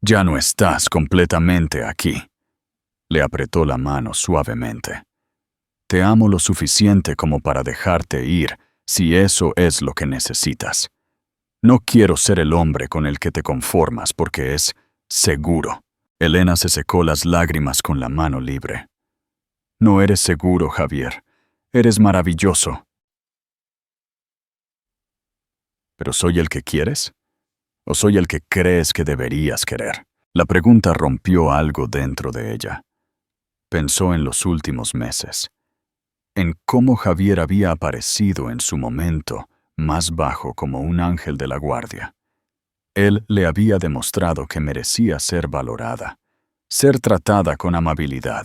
Ya no estás completamente aquí». Le apretó la mano suavemente. «Te amo lo suficiente como para dejarte ir, si eso es lo que necesitas. No quiero ser el hombre con el que te conformas porque es seguro». Elena se secó las lágrimas con la mano libre. «No eres seguro, Javier. Eres maravilloso». «¿Pero soy el que quieres? ¿O soy el que crees que deberías querer?». La pregunta rompió algo dentro de ella. Pensó en los últimos meses, en cómo Javier había aparecido en su momento más bajo como un ángel de la guardia. Él le había demostrado que merecía ser valorada, ser tratada con amabilidad,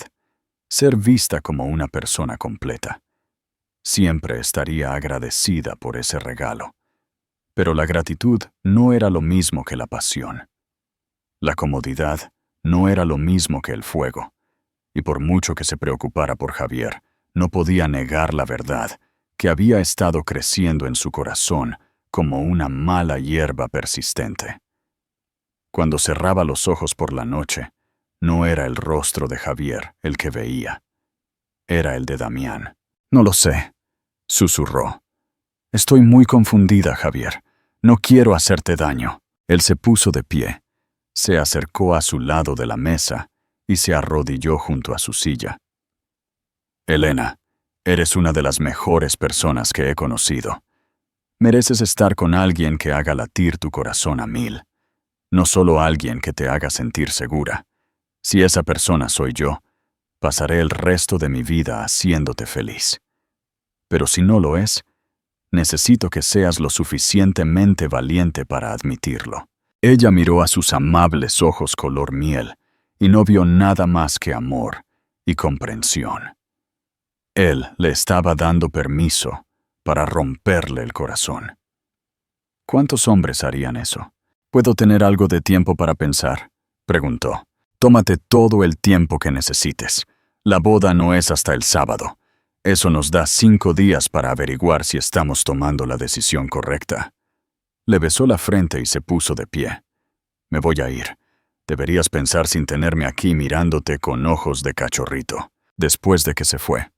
ser vista como una persona completa. Siempre estaría agradecida por ese regalo. Pero la gratitud no era lo mismo que la pasión. La comodidad no era lo mismo que el fuego. Y por mucho que se preocupara por Javier, no podía negar la verdad, que había estado creciendo en su corazón como una mala hierba persistente. Cuando cerraba los ojos por la noche, no era el rostro de Javier el que veía. Era el de Damián. «No lo sé», susurró. «Estoy muy confundida, Javier. No quiero hacerte daño». Él se puso de pie, se acercó a su lado de la mesa y se arrodilló junto a su silla. «Elena, eres una de las mejores personas que he conocido. Mereces estar con alguien que haga latir tu corazón a 1000. No solo alguien que te haga sentir segura. Si esa persona soy yo, pasaré el resto de mi vida haciéndote feliz. Pero si no lo es, necesito que seas lo suficientemente valiente para admitirlo». Ella miró a sus amables ojos color miel y no vio nada más que amor y comprensión. Él le estaba dando permiso para romperle el corazón. ¿Cuántos hombres harían eso? ¿Puedo tener algo de tiempo para pensar?, preguntó. Tómate todo el tiempo que necesites. La boda no es hasta el sábado. Eso nos da 5 días para averiguar si estamos tomando la decisión correcta. Le besó la frente y se puso de pie. Me voy a ir. Deberías pensar sin tenerme aquí mirándote con ojos de cachorrito. Después de que se fue,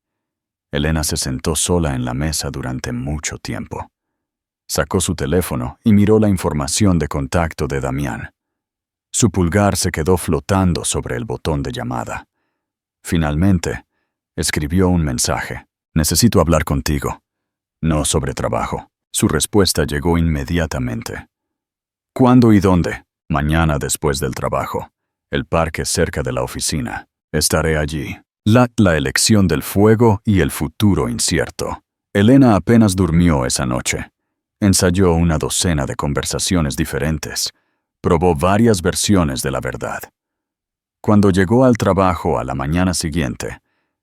Elena se sentó sola en la mesa durante mucho tiempo. Sacó su teléfono y miró la información de contacto de Damián. Su pulgar se quedó flotando sobre el botón de llamada. Finalmente, escribió un mensaje. Necesito hablar contigo. No sobre trabajo. Su respuesta llegó inmediatamente. ¿Cuándo y dónde? Mañana después del trabajo. El parque cerca de la oficina. Estaré allí. La elección del fuego y el futuro incierto. Elena apenas durmió esa noche. Ensayó una docena de conversaciones diferentes. Probó varias versiones de la verdad. Cuando llegó al trabajo a la mañana siguiente,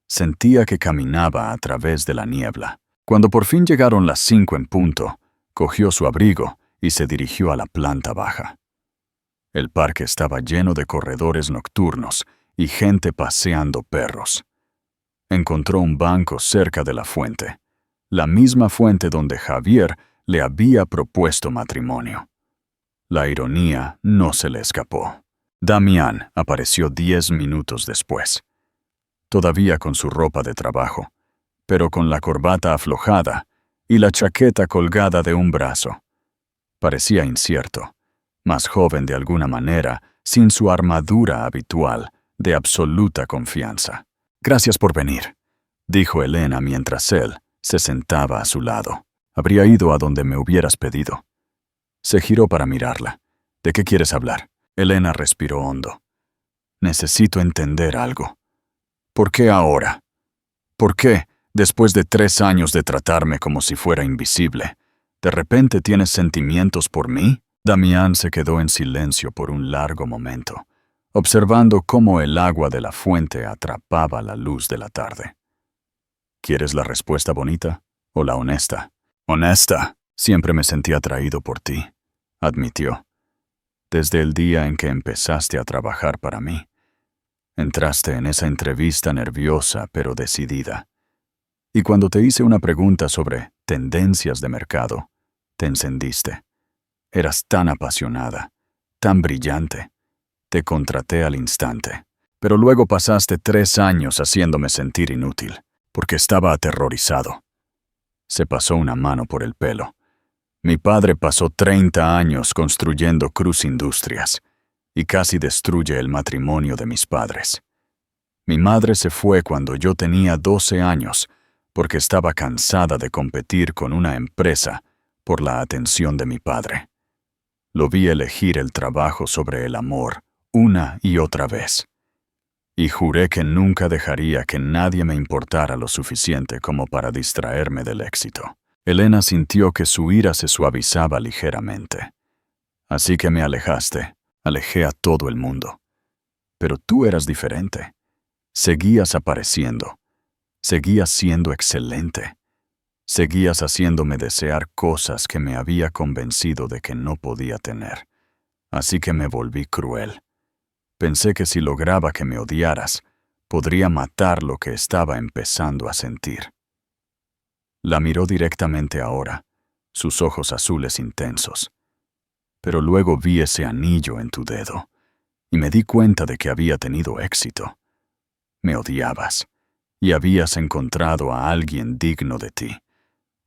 sentía que caminaba a través de la niebla. Cuando por fin llegaron las 5 en punto, cogió su abrigo y se dirigió a la planta baja. El parque estaba lleno de corredores nocturnos y gente paseando perros. Encontró un banco cerca de la fuente, la misma fuente donde Javier le había propuesto matrimonio. La ironía no se le escapó. Damián apareció 10 minutos después, todavía con su ropa de trabajo, pero con la corbata aflojada y la chaqueta colgada de un brazo. Parecía incierto, más joven de alguna manera, sin su armadura habitual de absoluta confianza. «Gracias por venir», dijo Elena mientras él se sentaba a su lado. «Habría ido a donde me hubieras pedido». Se giró para mirarla. «¿De qué quieres hablar?» Elena respiró hondo. «Necesito entender algo. ¿Por qué ahora? ¿Por qué, después de 3 años de tratarme como si fuera invisible, de repente tienes sentimientos por mí?» Damián se quedó en silencio por un largo momento, observando cómo el agua de la fuente atrapaba la luz de la tarde. ¿Quieres la respuesta bonita o la honesta? «Honesta. Siempre me sentí atraído por ti», admitió. «Desde el día en que empezaste a trabajar para mí. Entraste en esa entrevista nerviosa pero decidida. Y cuando te hice una pregunta sobre tendencias de mercado, te encendiste. Eras tan apasionada, tan brillante. Te contraté al instante. Pero luego pasaste 3 años haciéndome sentir inútil, porque estaba aterrorizado». Se pasó una mano por el pelo. «Mi padre pasó 30 años construyendo Cruz Industrias y casi destruye el matrimonio de mis padres. Mi madre se fue cuando yo tenía 12 años porque estaba cansada de competir con una empresa por la atención de mi padre. Lo vi elegir el trabajo sobre el amor una y otra vez. Y juré que nunca dejaría que nadie me importara lo suficiente como para distraerme del éxito». Elena sintió que su ira se suavizaba ligeramente. «Así que me alejaste, alejé a todo el mundo. Pero tú eras diferente. Seguías apareciendo. Seguías siendo excelente. Seguías haciéndome desear cosas que me había convencido de que no podía tener. Así que me volví cruel. Pensé que si lograba que me odiaras, podría matar lo que estaba empezando a sentir». La miró directamente ahora, sus ojos azules intensos. «Pero luego vi ese anillo en tu dedo, y me di cuenta de que había tenido éxito. Me odiabas, y habías encontrado a alguien digno de ti,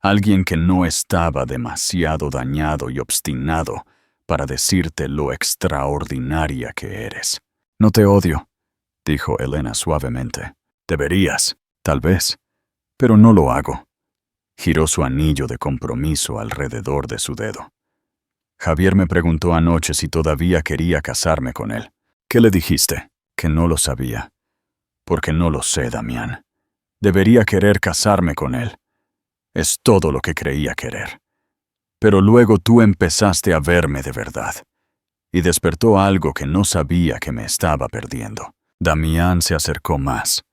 alguien que no estaba demasiado dañado y obstinado para decirte lo extraordinaria que eres». «No te odio», dijo Elena suavemente. «Deberías, tal vez, pero no lo hago». Giró su anillo de compromiso alrededor de su dedo. «Javier me preguntó anoche si todavía quería casarme con él. ¿Qué le dijiste?» «Que no lo sabía». «Porque no lo sé, Damián. Debería querer casarme con él. Es todo lo que creía querer. Pero luego tú empezaste a verme de verdad, y despertó algo que no sabía que me estaba perdiendo». Damián se acercó más.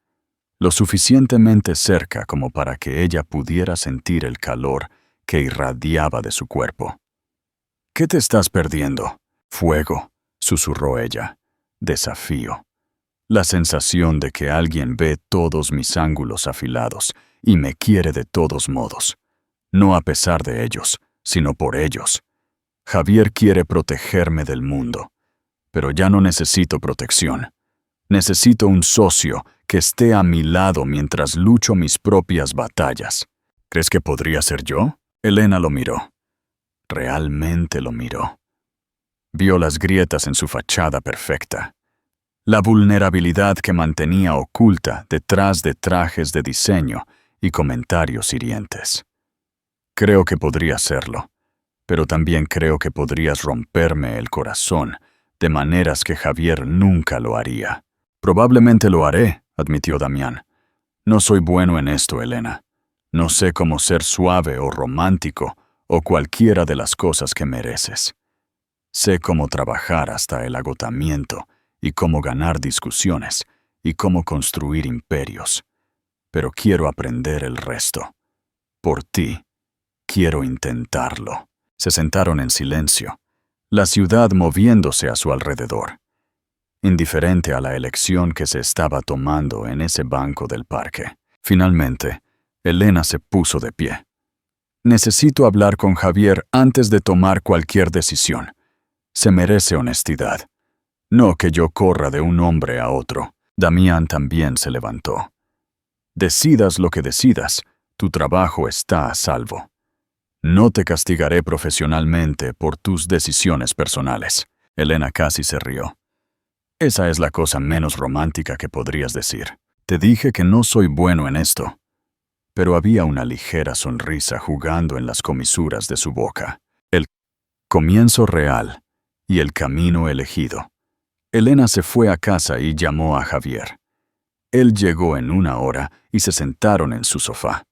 lo suficientemente cerca como para que ella pudiera sentir el calor que irradiaba de su cuerpo. «¿Qué te estás perdiendo?» «Fuego», susurró ella. «Desafío. La sensación de que alguien ve todos mis ángulos afilados y me quiere de todos modos. No a pesar de ellos, sino por ellos. Javier quiere protegerme del mundo. Pero ya no necesito protección. Necesito un socio que esté a mi lado mientras lucho mis propias batallas». «¿Crees que podría ser yo?» Elena lo miró. Realmente lo miró. Vio las grietas en su fachada perfecta. La vulnerabilidad que mantenía oculta detrás de trajes de diseño y comentarios hirientes. «Creo que podría serlo, pero también creo que podrías romperme el corazón de maneras que Javier nunca lo haría». «Probablemente lo haré», admitió Damián. «No soy bueno en esto, Elena. No sé cómo ser suave o romántico o cualquiera de las cosas que mereces. Sé cómo trabajar hasta el agotamiento y cómo ganar discusiones y cómo construir imperios. Pero quiero aprender el resto. Por ti, quiero intentarlo». Se sentaron en silencio, la ciudad moviéndose a su alrededor, indiferente a la elección que se estaba tomando en ese banco del parque. Finalmente, Elena se puso de pie. «Necesito hablar con Javier antes de tomar cualquier decisión. Se merece honestidad. No que yo corra de un hombre a otro». Damián también se levantó. «Decidas lo que decidas, tu trabajo está a salvo. No te castigaré profesionalmente por tus decisiones personales». Elena casi se rió. «Esa es la cosa menos romántica que podrías decir. Te dije que no soy bueno en esto». Pero había una ligera sonrisa jugando en las comisuras de su boca. El comienzo real y el camino elegido. Elena se fue a casa y llamó a Javier. Él llegó en 1 hora y se sentaron en su sofá.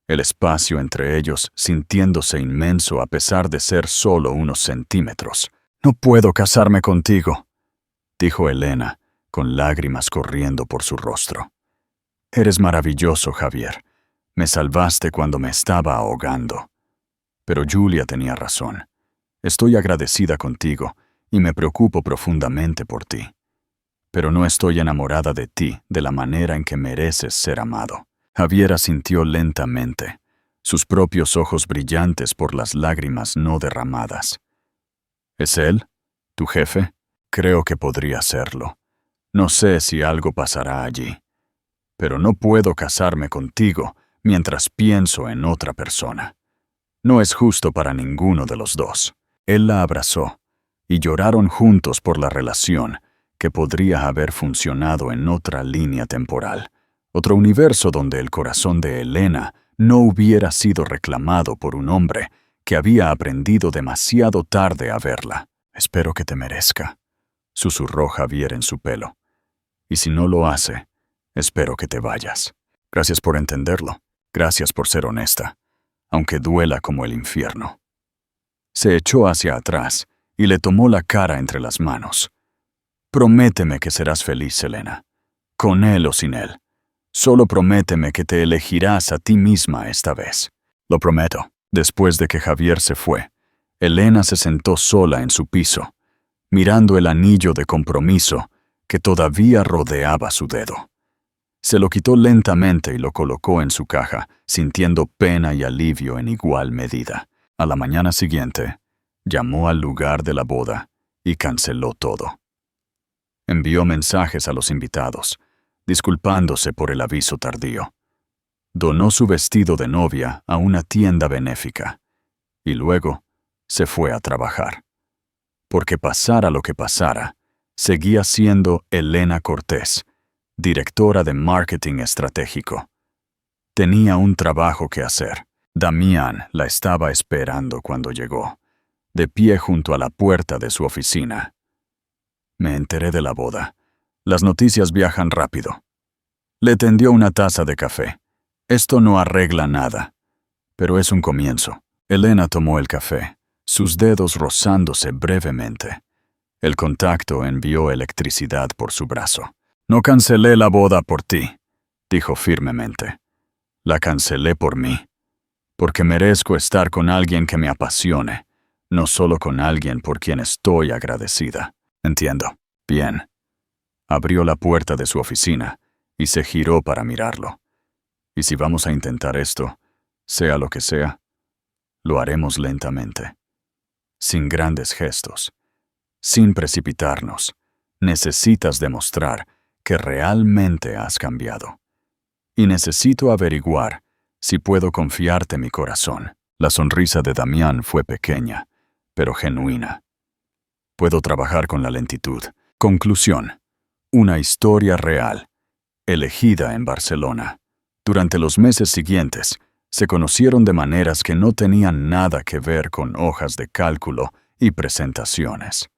El espacio entre ellos sintiéndose inmenso a pesar de ser solo unos centímetros. «No puedo casarme contigo», dijo Elena, con lágrimas corriendo por su rostro. «Eres maravilloso, Javier. Me salvaste cuando me estaba ahogando». Pero Julia tenía razón. «Estoy agradecida contigo y me preocupo profundamente por ti. Pero no estoy enamorada de ti de la manera en que mereces ser amado». Javier asintió lentamente, sus propios ojos brillantes por las lágrimas no derramadas. «¿Es él? ¿Tu jefe?» «Creo que podría serlo. No sé si algo pasará allí. Pero no puedo casarme contigo mientras pienso en otra persona. No es justo para ninguno de los dos». Él la abrazó y lloraron juntos por la relación que podría haber funcionado en otra línea temporal, otro universo donde el corazón de Elena no hubiera sido reclamado por un hombre que había aprendido demasiado tarde a verla. «Espero que te merezca», susurró Javier en su pelo. «Y si no lo hace, espero que te vayas. Gracias por entenderlo. Gracias por ser honesta, aunque duela como el infierno». Se echó hacia atrás y le tomó la cara entre las manos. «Prométeme que serás feliz, Elena. Con él o sin él. Solo prométeme que te elegirás a ti misma esta vez». «Lo prometo». Después de que Javier se fue, Elena se sentó sola en su piso, mirando el anillo de compromiso que todavía rodeaba su dedo. Se lo quitó lentamente y lo colocó en su caja, sintiendo pena y alivio en igual medida. A la mañana siguiente, llamó al lugar de la boda y canceló todo. Envió mensajes a los invitados, disculpándose por el aviso tardío. Donó su vestido de novia a una tienda benéfica y luego se fue a trabajar. Porque pasara lo que pasara, seguía siendo Elena Cortés, directora de marketing estratégico. Tenía un trabajo que hacer. Damián la estaba esperando cuando llegó, de pie junto a la puerta de su oficina. «Me enteré de la boda. Las noticias viajan rápido». Le tendió una taza de café. «Esto no arregla nada, pero es un comienzo». Elena tomó el café, sus dedos rozándose brevemente. El contacto envió electricidad por su brazo. «No cancelé la boda por ti. dijo firmemente. La cancelé por mí, porque merezco estar con alguien que me apasione, no solo con alguien por quien estoy agradecida. Entiendo. Bien. Abrió la puerta de su oficina y se giró para mirarlo. Y si vamos a intentar esto, sea lo que sea, lo haremos lentamente, sin grandes gestos, sin precipitarnos. Necesitas demostrar que realmente has cambiado. Y necesito averiguar si puedo confiarte mi corazón. La sonrisa de Damián fue pequeña, pero genuina. Puedo trabajar con la lentitud. Conclusión. Una historia real, elegida en Barcelona. Durante los meses siguientes, se conocieron de maneras que no tenían nada que ver con hojas de cálculo y presentaciones.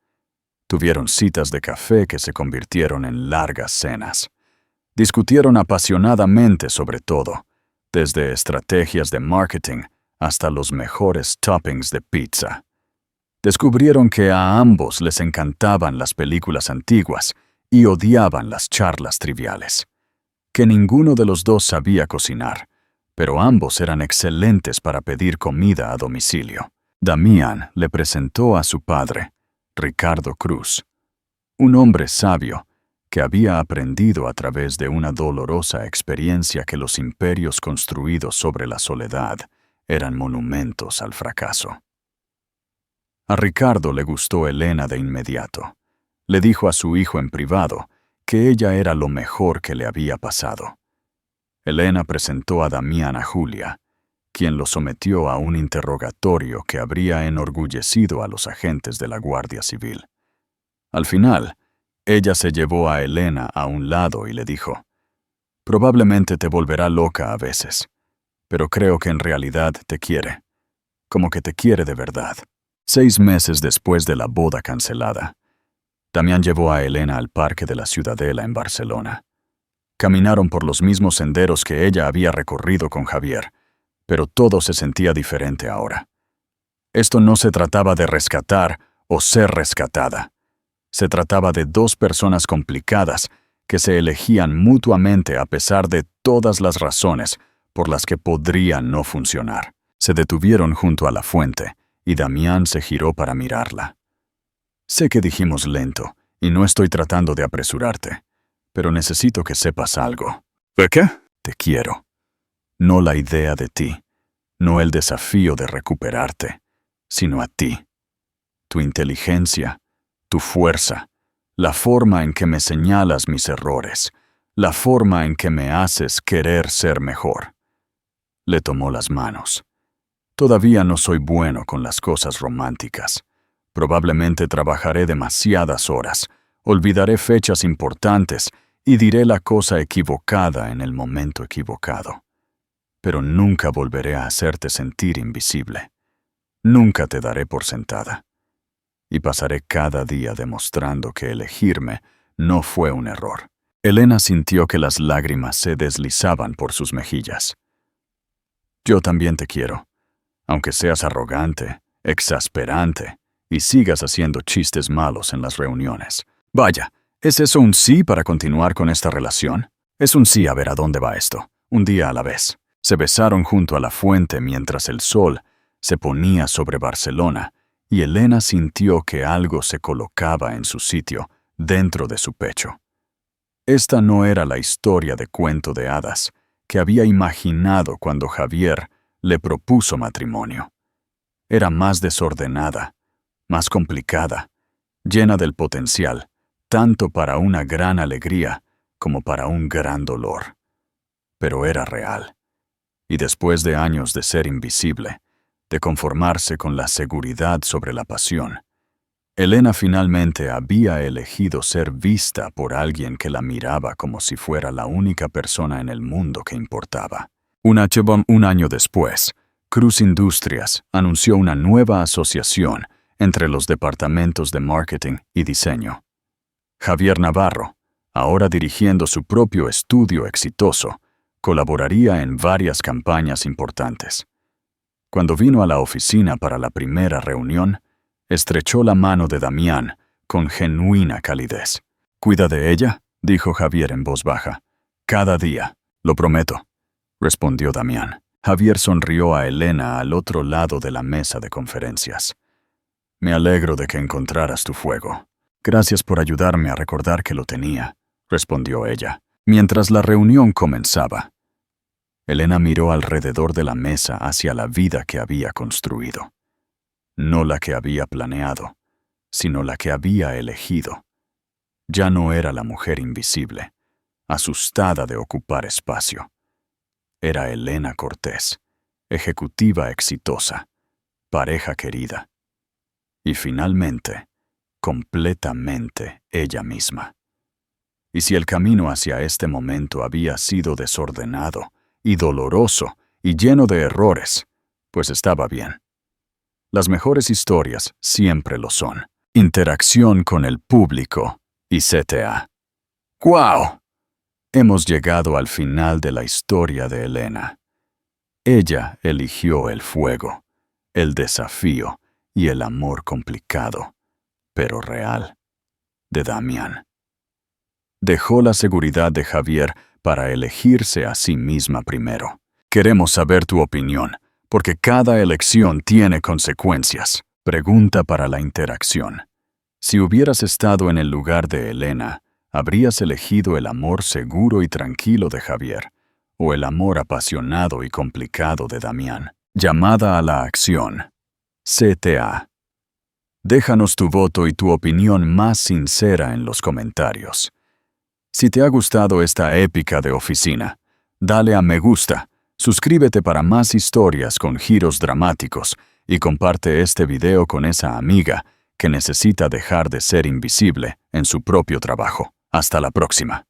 Tuvieron citas de café que se convirtieron en largas cenas. Discutieron apasionadamente sobre todo, desde estrategias de marketing hasta los mejores toppings de pizza. Descubrieron que a ambos les encantaban las películas antiguas y odiaban las charlas triviales. Que ninguno de los dos sabía cocinar, pero ambos eran excelentes para pedir comida a domicilio. Damián le presentó a su padre, Ricardo Cruz, un hombre sabio que había aprendido a través de una dolorosa experiencia que los imperios construidos sobre la soledad eran monumentos al fracaso. A Ricardo le gustó Elena de inmediato. Le dijo a su hijo en privado que ella era lo mejor que le había pasado. Elena presentó a Damián a Julia, quien lo sometió a un interrogatorio que habría enorgullecido a los agentes de la Guardia Civil. Al final, ella se llevó a Elena a un lado y le dijo: «Probablemente te volverá loca a veces, pero creo que en realidad te quiere, como que te quiere de verdad». 6 meses después de la boda cancelada, Damián llevó a Elena al Parque de la Ciudadela en Barcelona. Caminaron por los mismos senderos que ella había recorrido con Javier, pero todo se sentía diferente ahora. Esto no se trataba de rescatar o ser rescatada. Se trataba de dos personas complicadas que se elegían mutuamente a pesar de todas las razones por las que podrían no funcionar. Se detuvieron junto a la fuente y Damián se giró para mirarla. Sé que dijimos lento y no estoy tratando de apresurarte, pero necesito que sepas algo. ¿De qué? Te quiero. No la idea de ti, no el desafío de recuperarte, sino a ti. Tu inteligencia, tu fuerza, la forma en que me señalas mis errores, la forma en que me haces querer ser mejor. Le tomó las manos. Todavía no soy bueno con las cosas románticas. Probablemente trabajaré demasiadas horas, olvidaré fechas importantes y diré la cosa equivocada en el momento equivocado. Pero nunca volveré a hacerte sentir invisible. Nunca te daré por sentada. Y pasaré cada día demostrando que elegirme no fue un error. Elena sintió que las lágrimas se deslizaban por sus mejillas. Yo también te quiero, aunque seas arrogante, exasperante y sigas haciendo chistes malos en las reuniones. Vaya, ¿es eso un sí para continuar con esta relación? Es un sí a ver a dónde va esto, un día a la vez. Se besaron junto a la fuente mientras el sol se ponía sobre Barcelona y Elena sintió que algo se colocaba en su sitio dentro de su pecho. Esta no era la historia de cuento de hadas que había imaginado cuando Javier le propuso matrimonio. Era más desordenada, más complicada, llena del potencial, tanto para una gran alegría como para un gran dolor. Pero era real. Y después de años de ser invisible, de conformarse con la seguridad sobre la pasión, Elena finalmente había elegido ser vista por alguien que la miraba como si fuera la única persona en el mundo que importaba. Un año después, Cruz Industrias anunció una nueva asociación entre los departamentos de marketing y diseño. Javier Navarro, ahora dirigiendo su propio estudio exitoso, colaboraría en varias campañas importantes. Cuando vino a la oficina para la primera reunión, estrechó la mano de Damián con genuina calidez. «Cuida de ella», dijo Javier en voz baja, «cada día. Lo prometo, respondió Damián. Javier sonrió a Elena al otro lado de la mesa de conferencias. Me alegro de que encontraras tu fuego. Gracias por ayudarme a recordar que lo tenía, respondió ella. Mientras la reunión comenzaba, Elena miró alrededor de la mesa hacia la vida que había construido. No la que había planeado, sino la que había elegido. Ya no era la mujer invisible, asustada de ocupar espacio. Era Elena Cortés, ejecutiva exitosa, pareja querida. Y finalmente, completamente ella misma. Y si el camino hacia este momento había sido desordenado, y doloroso, y lleno de errores, pues estaba bien. Las mejores historias siempre lo son. Interacción con el público y CTA. ¡Guau! Hemos llegado al final de la historia de Elena. Ella eligió el fuego, el desafío y el amor complicado, pero real, de Damián. Dejó la seguridad de Javier para elegirse a sí misma primero. Queremos saber tu opinión, porque cada elección tiene consecuencias. Pregunta para la interacción. Si hubieras estado en el lugar de Elena, ¿habrías elegido el amor seguro y tranquilo de Javier o el amor apasionado y complicado de Damián? Llamada a la acción. CTA. Déjanos tu voto y tu opinión más sincera en los comentarios. Si te ha gustado esta épica de oficina, dale a me gusta, suscríbete para más historias con giros dramáticos y comparte este video con esa amiga que necesita dejar de ser invisible en su propio trabajo. Hasta la próxima.